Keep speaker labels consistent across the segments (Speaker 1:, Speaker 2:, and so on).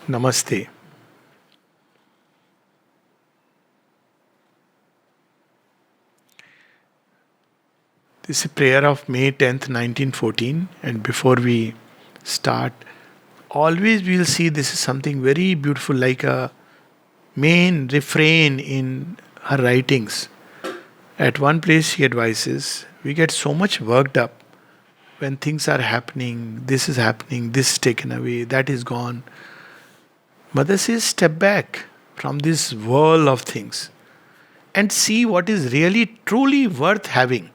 Speaker 1: Namaste. This is a prayer of May 10th, 1914. And before we start, always we'll see this is something very beautiful, like a main refrain in her writings. At one place, she advises we get so much worked up when things are happening, this is taken away, that is gone. Mother says, step back from this whirl of things and see what is really truly worth having.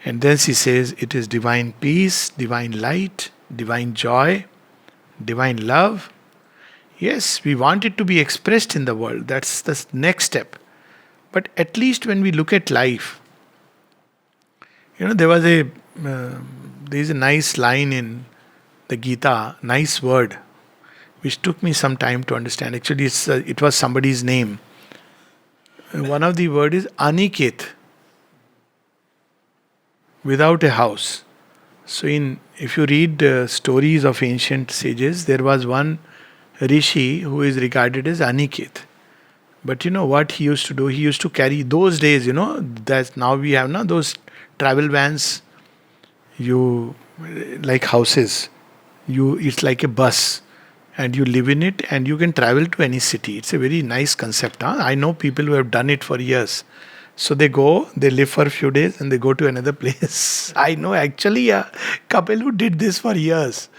Speaker 1: And then she says it is divine peace, divine light, divine joy, divine love. Yes, we want it to be expressed in the world. That's the next step. But at least when we look at life, there is a nice line in the Gita, nice word, which took me some time to understand. Actually, it was somebody's name. One of the word is Aniket, without a house. So, if you read stories of ancient sages, there was one rishi who is regarded as Aniket. But you know what he used to do? He used to carry those days. That now we have now those travel vans. You like houses. It's like a bus, and you live in it, and you can travel to any city. It's a very nice concept. Huh? I know people who have done it for years. So they go, they live for a few days, and they go to another place. I know actually a couple who did this for years.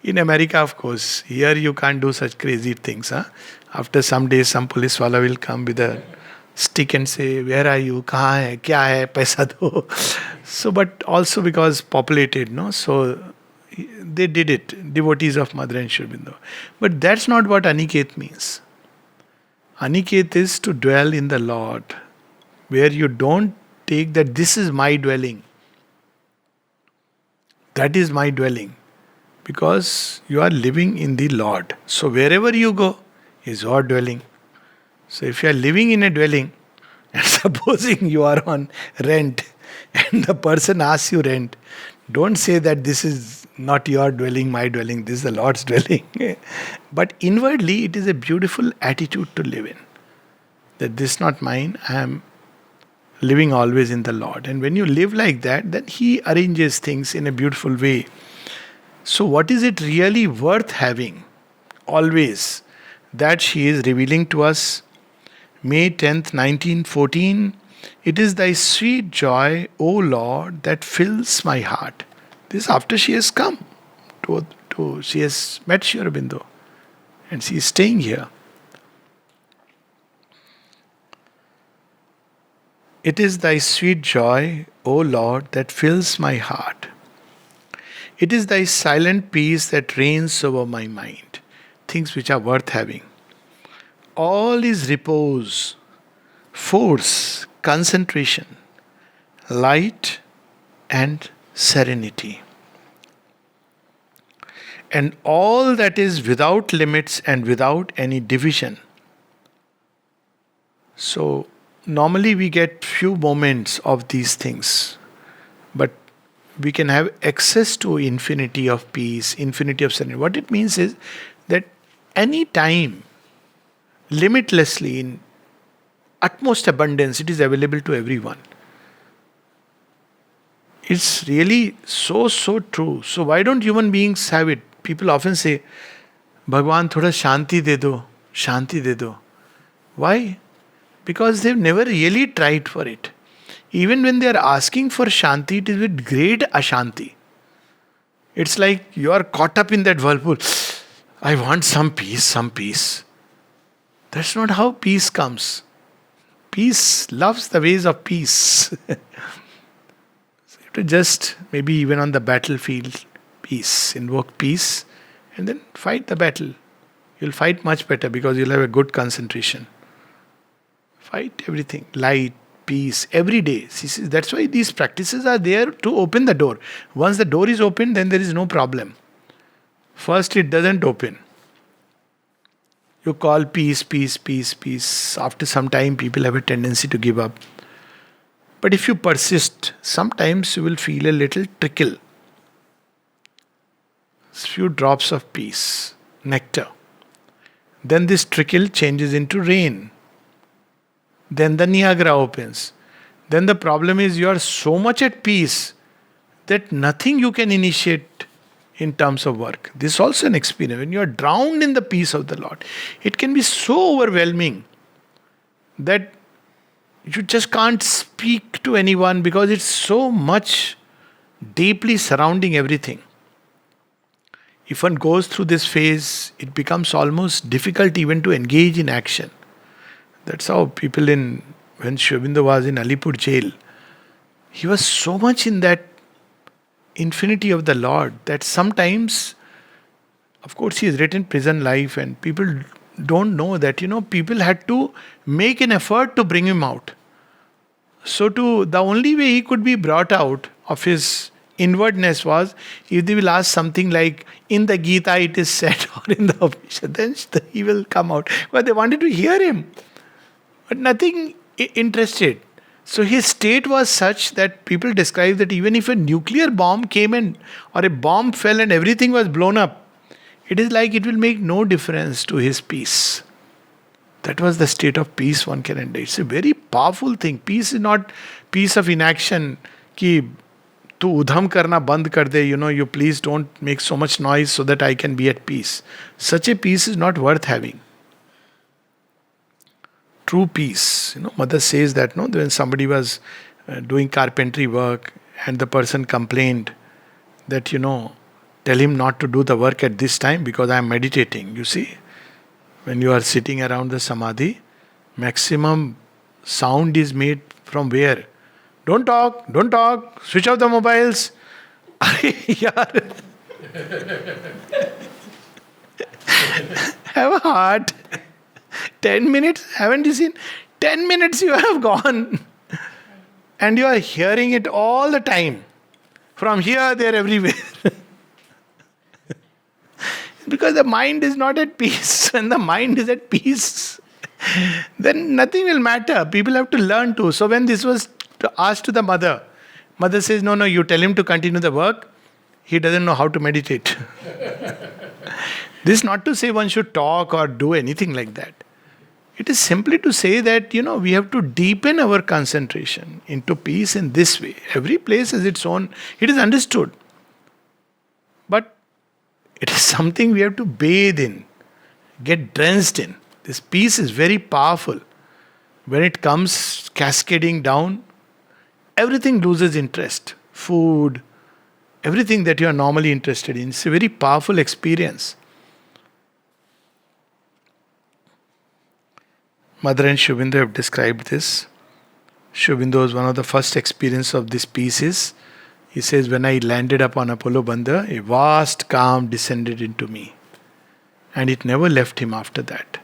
Speaker 1: In America, of course. Here you can't do such crazy things. Huh? After some days, some police wala will come with a stick and say, where are you? Kahan hai? Kya hai? Paisa do. So, but also because populated, no? So they did it. Devotees of Mother and Sri Aurobindo. But that's not what Aniket means. Aniket is to dwell in the Lord, where you don't take that this is my dwelling. That is my dwelling. Because you are living in the Lord. So wherever you go is your dwelling. So if you are living in a dwelling, and supposing you are on rent, and the person asks you rent, don't say that this is not your dwelling, my dwelling, this is the Lord's dwelling. But inwardly, it is a beautiful attitude to live in. That this is not mine, I am living always in the Lord. And when you live like that, then He arranges things in a beautiful way. So, what is it really worth having? Always. That she is revealing to us. May 10th, 1914. It is thy sweet joy, O Lord, that fills my heart. This after she has come. She has met Sri Aurobindo. And she is staying here. It is thy sweet joy, O Lord, that fills my heart. It is thy silent peace that reigns over my mind. Things which are worth having. All is repose, force, concentration, light, and serenity. And all that is without limits and without any division. So, normally we get few moments of these things, but we can have access to infinity of peace, infinity of serenity. What it means is that any time, limitlessly, in utmost abundance, it is available to everyone. It's really so true. So why don't human beings have it? People often say, Bhagwan, thoda shanti de do. Why? Because they've never really tried for it. Even when they are asking for shanti, it is with great ashanti. It's like you are caught up in that whirlpool. I want some peace. That's not how peace comes. Peace loves the ways of peace. So you have to just, maybe even on the battlefield, peace. Invoke peace and then fight the battle. You'll fight much better because you'll have a good concentration. Fight everything. Light, peace, every day. See, that's why these practices are there to open the door. Once the door is open, then there is no problem. First, it doesn't open. You call peace. After some time, people have a tendency to give up. But if you persist, sometimes you will feel a little trickle. few drops of peace, nectar. Then this trickle changes into rain. Then the Niagara opens. Then the problem is you are so much at peace that nothing you can initiate in terms of work. This is also an experience. When you are drowned in the peace of the Lord, it can be so overwhelming that you just can't speak to anyone because it's so much deeply surrounding everything. If one goes through this phase, it becomes almost difficult even to engage in action. That's how people when Sri Aurobindo was in Alipur jail, he was so much in that infinity of the Lord that sometimes, of course, he has written Prison Life, and people don't know that, people had to make an effort to bring him out. So the only way he could be brought out of his inwardness was if they will ask something like, in the Gita it is said, or in the Upanishad, then he will come out. But they wanted to hear him, but nothing interested. So his state was such that people describe that even if a nuclear bomb came or a bomb fell and everything was blown up, it is like it will make no difference to his peace. That was the state of peace one can enter. It's a very powerful thing. Peace is not peace of inaction. Ki tu udham karna band kar de, you please don't make so much noise so that I can be at peace. Such a peace is not worth having. True peace. Mother says that when somebody was doing carpentry work and the person complained that, tell him not to do the work at this time because I am meditating. You see, when you are sitting around the samadhi, maximum sound is made from where? Don't talk, switch off the mobiles. Yaar. Have a heart. 10 minutes, haven't you seen? 10 minutes you have gone. And you are hearing it all the time. From here, there, everywhere. Because the mind is not at peace. When the mind is at peace, then nothing will matter. People have to learn to. So when this was asked to the mother says, no, you tell him to continue the work. He doesn't know how to meditate. This is not to say one should talk or do anything like that. It is simply to say that, we have to deepen our concentration into peace in this way. Every place has its own, it is understood. But it is something we have to bathe in, get drenched in. This peace is very powerful. When it comes cascading down, everything loses interest. Food, everything that you are normally interested in. It's a very powerful experience. Mother and Sri Aurobindo have described this. Sri Aurobindo was one of the first experience of this peace. He says, when I landed upon Apollo Bandha, a vast calm descended into me. And it never left him after that.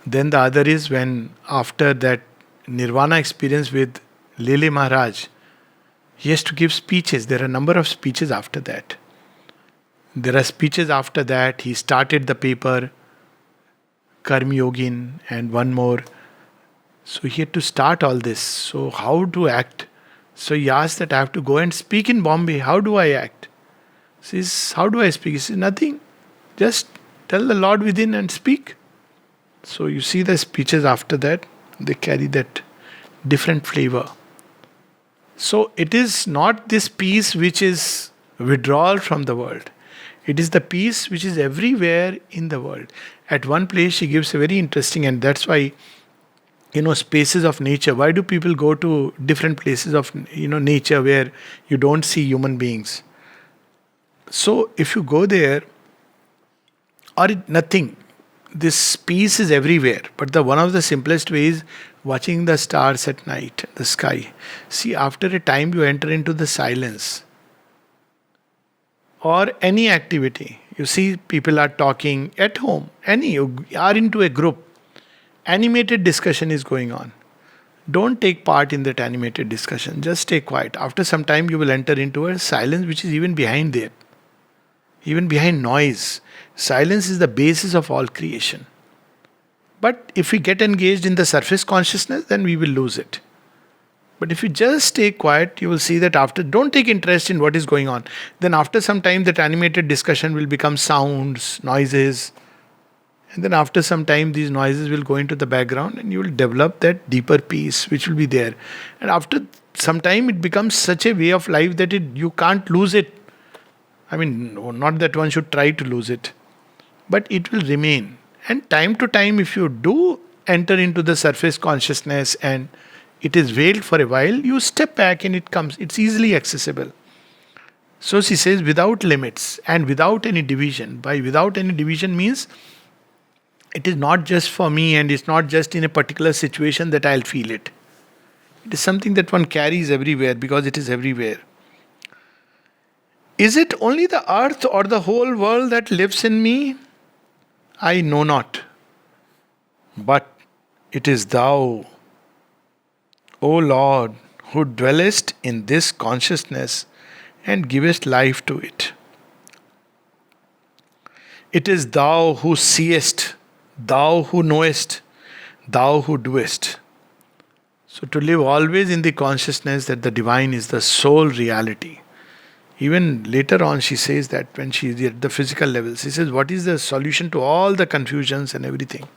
Speaker 1: Then the other is when, after that Nirvana experience with Lele Maharaj, he has to give speeches. There are a number of speeches after that. There are speeches after that. He started the paper, Karma Yogin, and one more. So he had to start all this. So how to act? So he asked that I have to go and speak in Bombay. How do I act? He says, how do I speak? He says, nothing. Just tell the Lord within and speak. So you see the speeches after that, they carry that different flavor. So it is not this peace which is withdrawal from the world. It is the peace which is everywhere in the world. At one place she gives a very interesting, and that's why, spaces of nature. Why do people go to different places of, nature where you don't see human beings? So if you go there, nothing, this peace is everywhere. But one of the simplest ways, watching the stars at night, the sky. See, after a time you enter into the silence. Or any activity. You see, people are talking at home. You are into a group. Animated discussion is going on. Don't take part in that animated discussion. Just stay quiet. After some time, you will enter into a silence which is even behind there. Even behind noise. Silence is the basis of all creation. But if we get engaged in the surface consciousness, then we will lose it. But if you just stay quiet, you will see that after, don't take interest in what is going on. Then after some time, that animated discussion will become sounds, noises. And then after some time, these noises will go into the background and you will develop that deeper peace which will be there. And after some time, it becomes such a way of life that you can't lose it. I mean, not that one should try to lose it, but it will remain. And time to time, if you do enter into the surface consciousness and it is veiled for a while, you step back and it comes, it's easily accessible. So she says, without limits and without any division. By without any division means it is not just for me and it's not just in a particular situation that I'll feel it. It is something that one carries everywhere because it is everywhere. Is it only the earth or the whole world that lives in me? I know not. But it is thou, O Lord, who dwellest in this consciousness and givest life to it. It is thou who seest, thou who knowest, thou who doest. So to live always in the consciousness that the divine is the sole reality. Even later on she says that when she is at the physical level, she says, what is the solution to all the confusions and everything?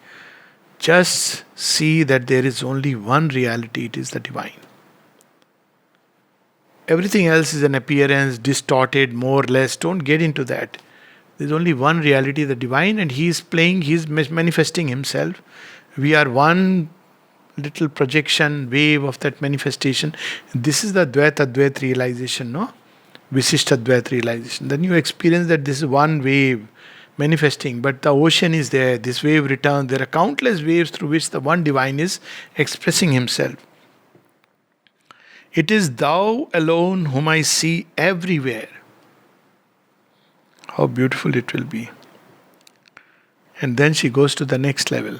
Speaker 1: Just see that there is only one reality, it is the divine. Everything else is an appearance, distorted, more or less. Don't get into that. There's only one reality, the divine, and he is playing, he is manifesting himself. We are one little projection, wave of that manifestation. This is the Dvait realization, no? Visishtadvait realization. Then you experience that this is one wave manifesting, but the ocean is there, this wave returns. There are countless waves through which the one divine is expressing himself. It is thou alone whom I see everywhere. How beautiful it will be. And then she goes to the next level.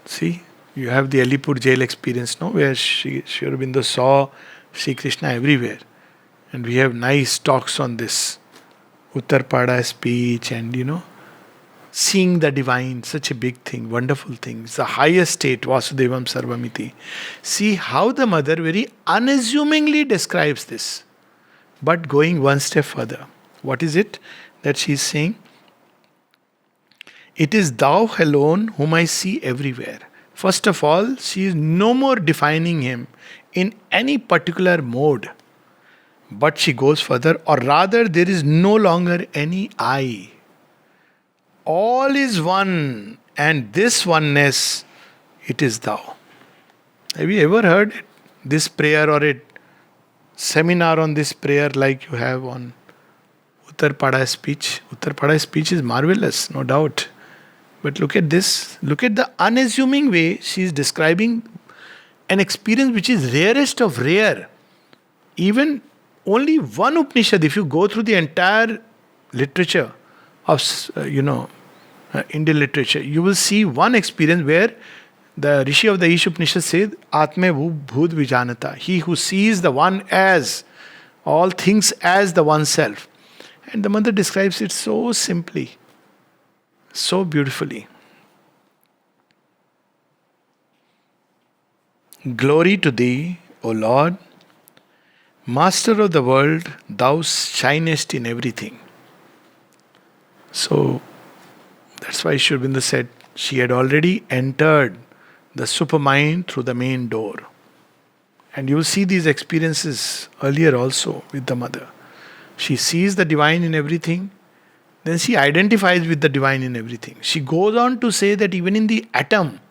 Speaker 1: See, you have the Alipur jail experience, no? Where Sri Aurobindo saw Sri Krishna everywhere. And we have nice talks on this. Uttarpada speech and seeing the divine, such a big thing, wonderful thing. It's the highest state, Vasudevam Sarvamiti. See how the mother very unassumingly describes this. But going one step further. What is it that she is saying? It is thou alone whom I see everywhere. First of all, she is no more defining him in any particular mode. But she goes further, or rather, there is no longer any I. All is one, and this oneness, it is thou. Have you ever heard this prayer or a seminar on this prayer like you have on Uttarpada speech? Uttarpada speech is marvelous, no doubt. But look at this. Look at the unassuming way she is describing an experience which is rarest of rare. Even only one Upanishad, if you go through the entire literature of, Indian literature, you will see one experience where the Rishi of the Ish Upanishad says, Atme Bhud Vijanata. He who sees the one as, all things as the one self. And the mother describes it so simply, so beautifully. Glory to thee, O Lord, Master of the world, thou shinest in everything. So, that's why Sri Aurobindo said she had already entered the supermind through the main door. And you will see these experiences earlier also with the mother. She sees the divine in everything, then she identifies with the divine in everything. She goes on to say that even in the atom,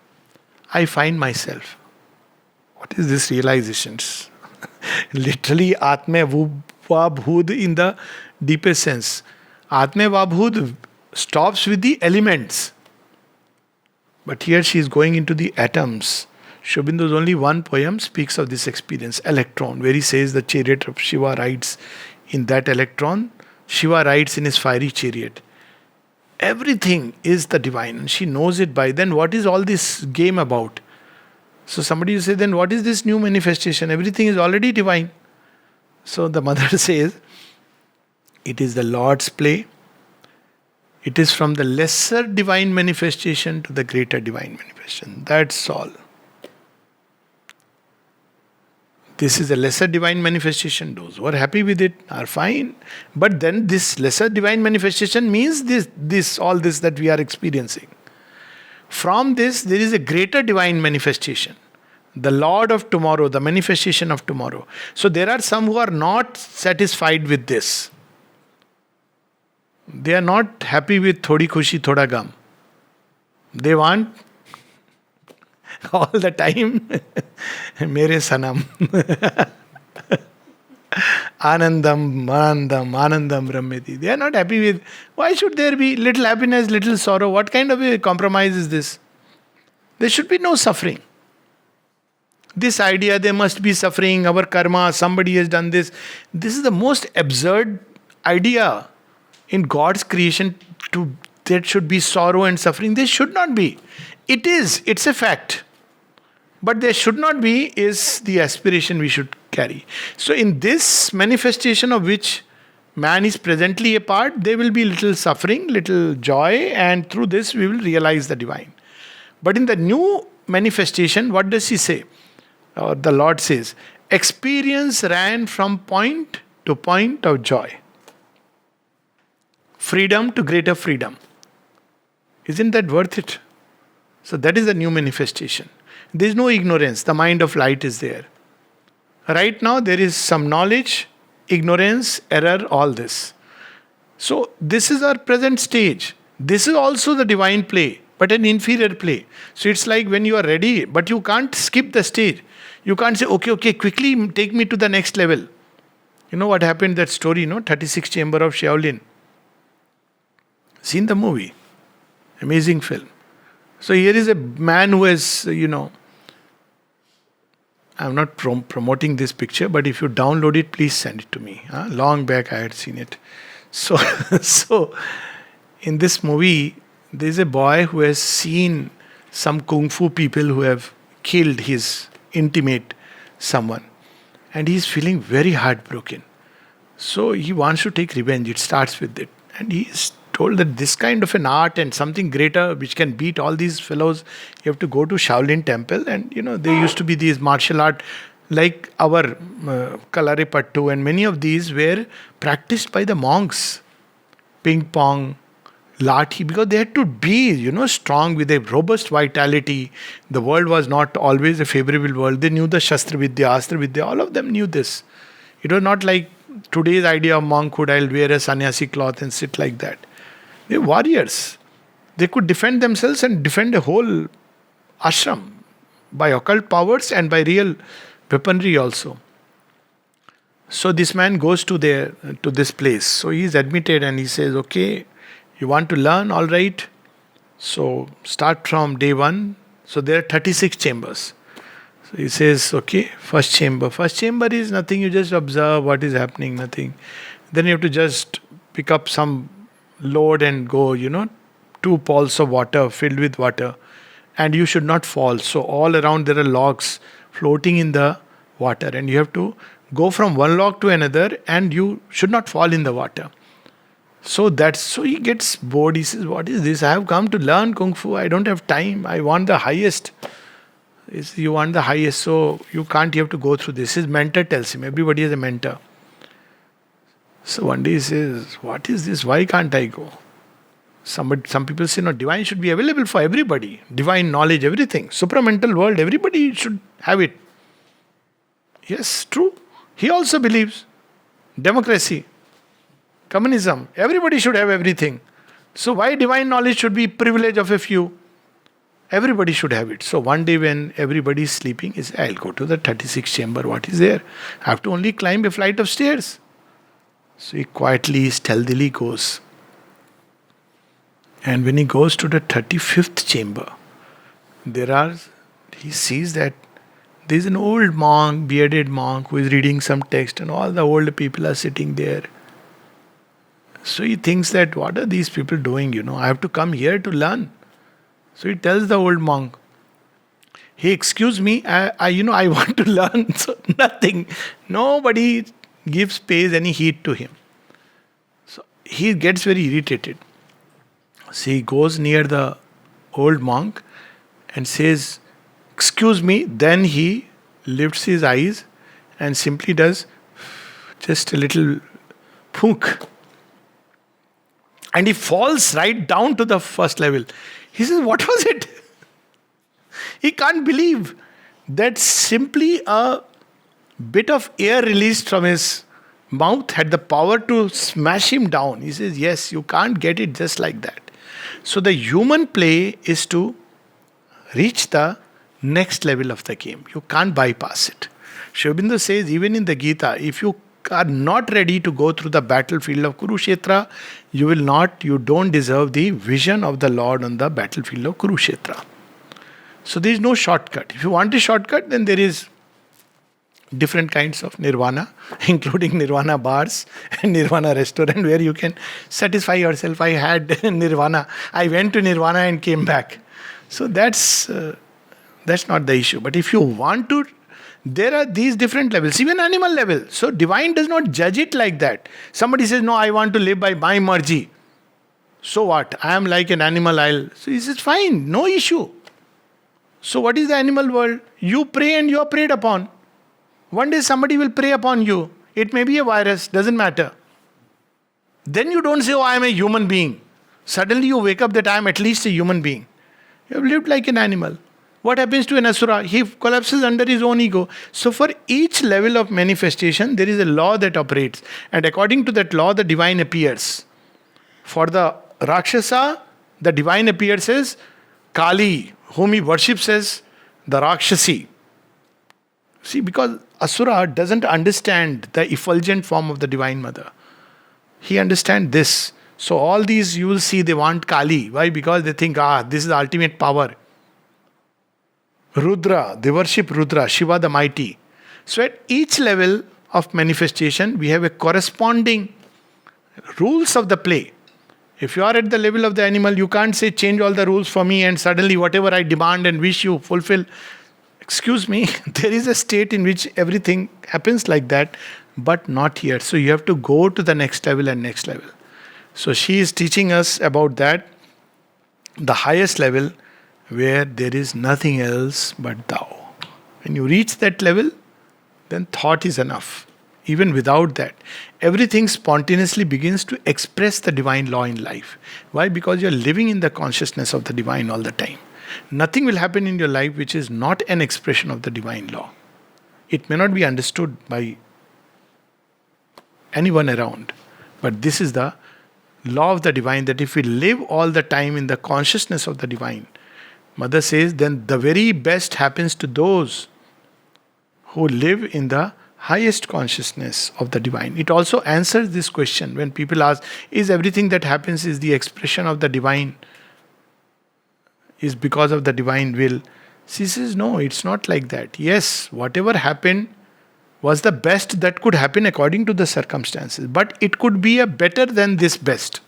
Speaker 1: I find myself. What is this realizations? Literally, Atme Vabhud in the deepest sense. Atme Vabhud stops with the elements. But here she is going into the atoms. Sri Aurobindo's only one poem speaks of this experience, Electron, where he says the chariot of Shiva rides in that electron. Shiva rides in his fiery chariot. Everything is the divine, and she knows it by then. What is all this game about? So somebody will say, then what is this new manifestation? Everything is already divine. So the mother says, it is the Lord's play. It is from the lesser divine manifestation to the greater divine manifestation. That's all. This is a lesser divine manifestation. Those who are happy with it are fine. But then this lesser divine manifestation means all this that we are experiencing. From this, there is a greater divine manifestation. The Lord of tomorrow, the manifestation of tomorrow. So there are some who are not satisfied with this. They are not happy with thodi khushi, thoda gam. They want all the time, mere sanam. Anandam brahmeti. They are not happy with, why should there be little happiness, little sorrow? What kind of a compromise is this? There should be no suffering. This idea, there must be suffering, our karma, somebody has done this. This is the most absurd idea in God's creation, there should be sorrow and suffering. There should not be. It's a fact. But there should not be is the aspiration we should carry. So in this manifestation of which man is presently a part, there will be little suffering, little joy, and through this we will realize the divine. But in the new manifestation, what does he say? The Lord says, experience ran from point to point of joy. Freedom to greater freedom. Isn't that worth it? So that is the new manifestation. There is no ignorance. The mind of light is there. Right now there is some knowledge, ignorance, error, all this. So this is our present stage. This is also the divine play, but an inferior play. So it's like when you are ready, but you can't skip the stage. You can't say, okay, quickly take me to the next level. You know what happened, that story, 36 Chamber of Shaolin. Seen the movie? Amazing film. So here is a man who has, I'm not promoting this picture, but if you download it, please send it to me. Long back I had seen it. So, in this movie, there is a boy who has seen some kung fu people who have killed his intimate someone. And he is feeling very heartbroken. So he wants to take revenge. It starts with it. And he is told that this kind of an art and something greater which can beat all these fellows, you have to go to Shaolin temple. And there used to be these martial art like our Kalaripattu, and many of these were practiced by the monks. Ping pong, lathi, because they had to be strong with a robust vitality. The world was not always a favorable world. They knew the Shastra Vidya, Astra Vidya, all of them knew this. It was not like today's idea of monkhood, I'll wear a sannyasi cloth and sit like that. They were warriors. They could defend themselves and defend a whole ashram by occult powers and by real weaponry also. So this man goes to this place. So he is admitted and he says, okay, you want to learn? All right. So start from day one. So there are 36 chambers. So he says, okay, first chamber. First chamber is nothing, you just observe what is happening, nothing. Then you have to just pick up some load and go, 2 pools of water filled with water. And you should not fall. So all around there are logs floating in the water. And you have to go from one log to another and you should not fall in the water. So he gets bored. He says, what is this? I have come to learn Kung Fu. I don't have time. I want the highest. You want the highest, so you can't, you have to go through this. His mentor tells him, everybody has a mentor. So one day he says, what is this? Why can't I go? Some people say, no, divine should be available for everybody. Divine knowledge, everything. Supramental world, everybody should have it. Yes, true. He also believes. Democracy, communism, everybody should have everything. So why divine knowledge should be privilege of a few? Everybody should have it. So one day when everybody is sleeping, I'll go to the 36th chamber. What is there? I have to only climb a flight of stairs. So he quietly, stealthily goes. And when he goes to the 35th chamber, he sees that there is an old monk, bearded monk, who is reading some text, and all the old people are sitting there. So he thinks that, what are these people doing? I have to come here to learn. So he tells the old monk, hey, excuse me, I want to learn. So nothing. Nobody pays any heed to him. So he gets very irritated. So he goes near the old monk and says, excuse me. Then he lifts his eyes and simply does just a little punk. And he falls right down to the first level. He says, what was it? He can't believe that simply a bit of air released from his mouth had the power to smash him down. He says, yes, you can't get it just like that. So the human play is to reach the next level of the game. You can't bypass it. Sri Aurobindo says, even in the Gita, if you are not ready to go through the battlefield of Kurukshetra, you don't deserve the vision of the Lord on the battlefield of Kurukshetra. So there is no shortcut. If you want a shortcut, then there is different kinds of nirvana, including nirvana bars and nirvana restaurant, where you can satisfy yourself. I had nirvana. I went to nirvana and came back. So that's not the issue. But if you want to, there are these different levels, even animal level. So divine does not judge it like that. Somebody says, no, I want to live by my marji. So what? I am like an animal. So he says, fine, no issue. So what is the animal world? You pray and you are preyed upon. One day somebody will prey upon you. It may be a virus, doesn't matter. Then you don't say, oh, I am a human being. Suddenly you wake up that I am at least a human being. You have lived like an animal. What happens to an asura? He collapses under his own ego. So for each level of manifestation, there is a law that operates. And according to that law, the divine appears. For the Rakshasa, the divine appears as Kali, whom he worships as the Rakshasi. See, because Asura doesn't understand the effulgent form of the Divine Mother. He understands this. So all these you will see they want Kali. Why? Because they think, this is the ultimate power. Rudra, they worship Rudra, Shiva the mighty. So at each level of manifestation, we have a corresponding rules of the play. If you are at the level of the animal, you can't say change all the rules for me and suddenly whatever I demand and wish you fulfill. Excuse me, there is a state in which everything happens like that, but not here. So you have to go to the next level and next level. So she is teaching us about that, the highest level where there is nothing else but thou. When you reach that level, then thought is enough. Even without that, everything spontaneously begins to express the divine law in life. Why? Because you are living in the consciousness of the divine all the time. Nothing will happen in your life which is not an expression of the divine law. It may not be understood by anyone around, but this is the law of the divine, that if we live all the time in the consciousness of the divine, Mother says, then the very best happens to those who live in the highest consciousness of the divine. It also answers this question when people ask, is everything that happens is the expression of the divine? Is because of the divine will? She says, no, it's not like that. Yes, whatever happened was the best that could happen according to the circumstances. But it could be a better than this best.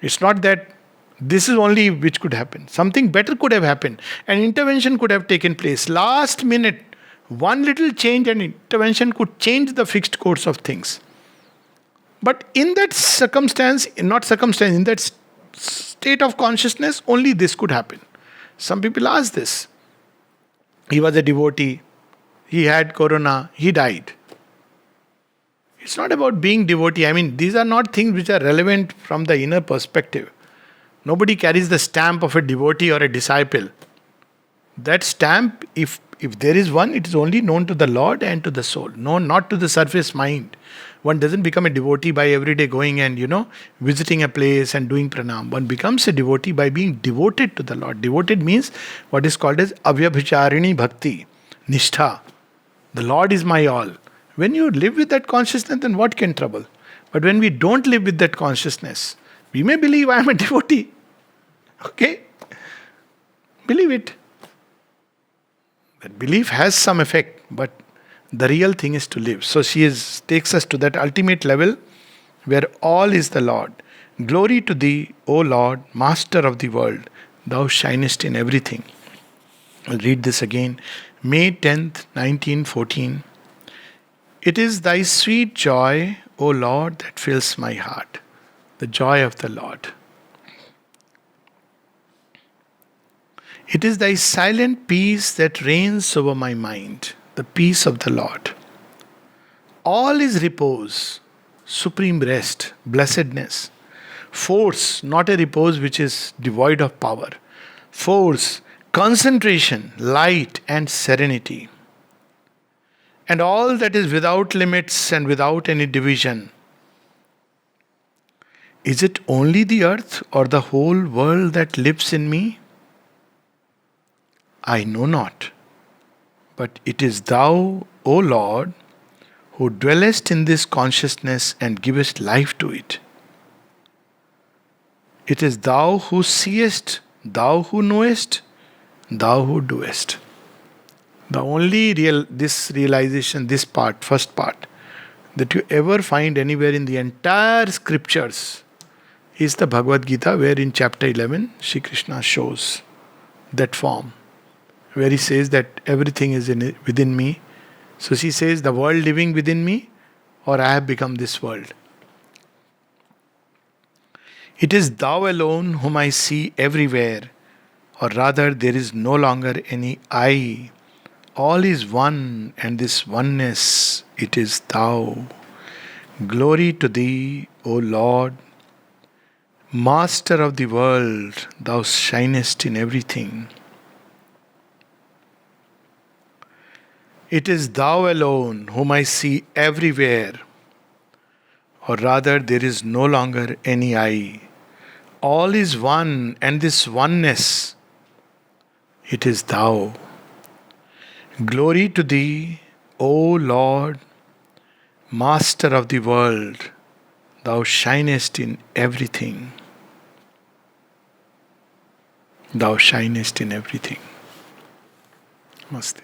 Speaker 1: It's not that this is only which could happen. Something better could have happened. An intervention could have taken place. Last minute, one little change and intervention could change the fixed course of things. But in that in that state of consciousness, only this could happen. Some people ask this. He was a devotee. He had corona. He died. It's not about being devotee. I mean, these are not things which are relevant from the inner perspective. Nobody carries the stamp of a devotee or a disciple. That stamp, if there is one, it is only known to the Lord and to the soul. No, not to the surface mind. One doesn't become a devotee by every day going and, visiting a place and doing pranam. One becomes a devotee by being devoted to the Lord. Devoted means what is called as avyabhicharini bhakti, nishtha. The Lord is my all. When you live with that consciousness, then what can trouble? But when we don't live with that consciousness, we may believe I am a devotee. Okay? Believe it. That belief has some effect, but the real thing is to live. So she takes us to that ultimate level where all is the Lord. Glory to thee, O Lord, Master of the world. Thou shinest in everything. I'll read this again. May 10th, 1914. It is thy sweet joy, O Lord, that fills my heart. The joy of the Lord. It is thy silent peace that reigns over my mind. the peace of the Lord. All is repose, supreme rest, blessedness. Force, not a repose which is devoid of power. Force, concentration, light, and serenity. And all that is without limits and without any division. Is it only the earth or the whole world that lives in me? I know not. But it is thou, O Lord, who dwellest in this consciousness and givest life to it. It is thou who seest, thou who knowest, thou who doest. The only this realization, this part, first part, that you ever find anywhere in the entire scriptures is the Bhagavad Gita, where in chapter 11, Shri Krishna shows that form, where he says that everything is within me. So she says, the world living within me, or I have become this world. It is thou alone whom I see everywhere, or rather, there is no longer any I. All is one, and this oneness, it is thou. Glory to thee, O Lord, Master of the world, thou shinest in everything. It is thou alone whom I see everywhere, or rather, there is no longer any I. All is one, and this oneness, it is thou. Glory to thee, O Lord, Master of the world, thou shinest in everything. Thou shinest in everything. Namaste.